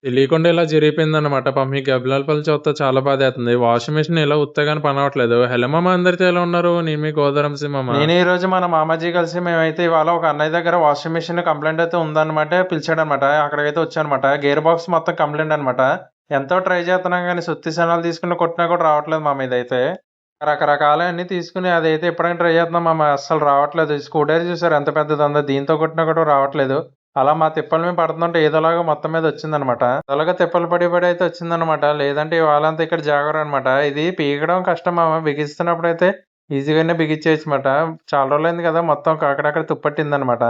తెలియకుండా ఇలా జరిగిపోయిందనమాట. పాపం ఈ గబ్బిలాల పిల్ల చూస్తే చాలా బాధేత్తంది. వాషింగ్ మిషన్ ఇలా ఉత్తగానే పనవ్వట్లేదు. హలో మామ అందరితో ఎలా ఉన్నారు? నేను మీ గోదావరంసి మామ. నేను ఈ రోజు మన మామాజీ కలిసి మేమైతే ఇవాళ ఒక అన్నయ్య దగ్గర వాషింగ్ మిషన్ కంప్లైంట్ అయితే ఉందన్నమాట. పిలిచాడనమాట. అక్కడికైతే వచ్చానమాట. గేర్ బాక్స్ మొత్తం కంప్లైంట్ అనమాట. ఎంతో ట్రై చేస్తున్నాం గానీ సుత్తి సనాలు తీసుకుని కొట్టినా కూడా రావట్లేదు మామ ఇదైతే. రకరకాలయన్నీ తీసుకుని అదైతే ఎప్పుడైనా ట్రై చేస్తున్నాం మామ. అస్సలు రావట్లేదు. స్క్రూ డ్రైవర్ చూసారు ఎంత పెద్దదుందో. దీంతో కొట్టినా కూడా రావట్లేదు. అలా మా తిప్పల మీద పడుతుంటే ఏదోలాగా మొత్తం మీద వచ్చిందనమాట. అలాగా తిప్పలు పడి పడి అయితే వచ్చిందనమాట. లేదంటే ఇవాళంతా ఇక్కడ జాగరం అనమాట. ఇది పీకడం కష్టం మామ. బిగిస్తున్నప్పుడు అయితే ఈజీగానే బిగించేయచ్చమాట. చాలా రోజులైంది కదా మొత్తం అక్కడక్కడ తుప్పట్టిందనమాట.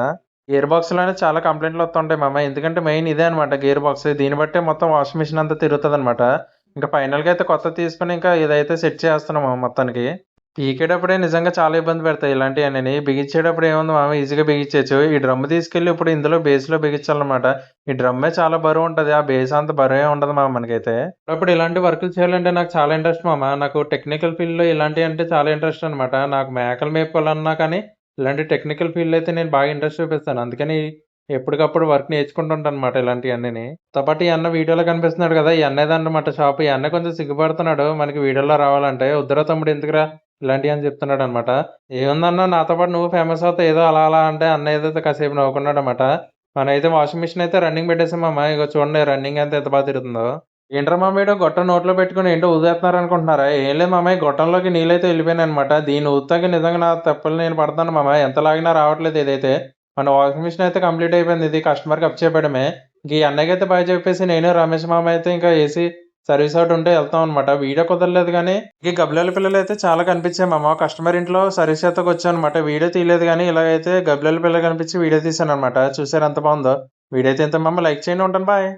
గేర్ బాక్స్ లోనే చాలా కంప్లైంట్లు వస్తుంటాయి మామ. ఎందుకంటే మెయిన్ ఇదే అనమాట గేర్ బాక్స్. దీన్ని బట్టే మొత్తం వాషింగ్ మిషన్ అంతా తిరుగుతుంది అనమాట. ఇంకా ఫైనల్ గా అయితే కొత్త తీసుకుని ఇంకా ఇదైతే సెట్ చేస్తున్నాం మామ మొత్తానికి. పీకేటప్పుడే నిజంగా చాలా ఇబ్బంది పెడతాయి ఇలాంటివన్నీ. బిగించేటప్పుడు ఏముంది మామ ఈజీగా బిగించేయచ్చు. ఈ డ్రమ్ తీసుకెళ్ళి ఇప్పుడు ఇందులో బేస్‌లో బిగించాలన్నమాట. ఈ డ్రమ్మే చాలా బరువుంటది. ఆ బేస్ అంత బరువేం ఉండదు మామ మనకైతే. అప్పుడు ఇలాంటి వర్కులు చేయాలంటే నాకు చాలా ఇంట్రెస్ట్ మామ. నాకు టెక్నికల్ ఫీల్డ్‌లో ఇలాంటియంటే చాలా ఇంట్రెస్ట్ అనమాట. నాకు మేకలు మేపాలన్నా కానీ ఇలాంటి టెక్నికల్ ఫీల్డ్‌లో అయితే నేను బాగా ఇంట్రెస్ట్ చూపిస్తాను. అందుకని ఎప్పటికప్పుడు వర్క్ నేర్చుకుంటుంటానన్నమాట ఇలాంటియన్నీని. తో పాటు ఈ అన్న వీడియోలో కనిపిస్తున్నాడు కదా! ఈ అన్నయ్యదన్నమాట షాపు. ఈ అన్నయ్య కొంచెం సిగ్గుపడుతున్నాడు మనకి వీడియోలో రావాలంటే. "వద్దురా తమ్ముడు ఎందుకురా ఇలాంటియి" అని చెప్తున్నాడనమాట. "ఏముందన్నా నాతో పాటు నువ్వు ఫేమస్ అవుతావు ఏదో అలా అలా" అంటే అన్నయ్య అయితే కాసేపు నవ్వుకున్నాడనమాట. మనమైతే వాషింగ్ మిషన్ అయితే రన్నింగ్ పెట్టేసాం మామ. ఇగో చూడండి రన్నింగ్ అంతా ఎంత బాగా తిరుగుతుందో. ఏంట్రా మామ ఈడు గొట్టం నోట్లో పెట్టుకొని ఏంటో ఊదేస్తున్నారనుకుంటున్నారా? ఏం లేదు మామ ఈ గొట్టంలోకి నీళ్ళైతే వెళ్ళిపోయినాయనమాట. దీన్ని ఊత్తాక నిజంగా నా తప్పులు నేను పడతాను మామ. ఎంత లాగినా రావట్లేదు ఇదైతే. మన వాషింగ్ మిషన్ అయితే కంప్లీట్ అయిపోయింది. ఇది కస్టమర్‌కి అప్పచెప్పడమే. ఇంక ఈ అన్నయ్యకైతే బాయ్ చెప్పేసి నేను, రమేష్ మామ అయితే ఇంకా ఏసీ సర్వీస్ ఒకటి ఉంటే వెళ్తాం అనమాట. వీడియో కుదరలేదు గానీ, ఈ గబ్బిలాల పిల్లలైతే చాలా కనిపించాయి మామ. కస్టమర్ ఇంట్లో సర్వీస్ చేత్తకి వచ్చానమాట. వీడియో తీయలేదు గానీ, ఇలాగైతే గబ్బిలాల పిల్ల కనిపించి వీడియో తీశాననమాట. చూసారా ఎంత బాగుందో? వీడియో అయితే ఇంతే మామ. లైక్ చేయండి. ఉంటాను. బాయ్.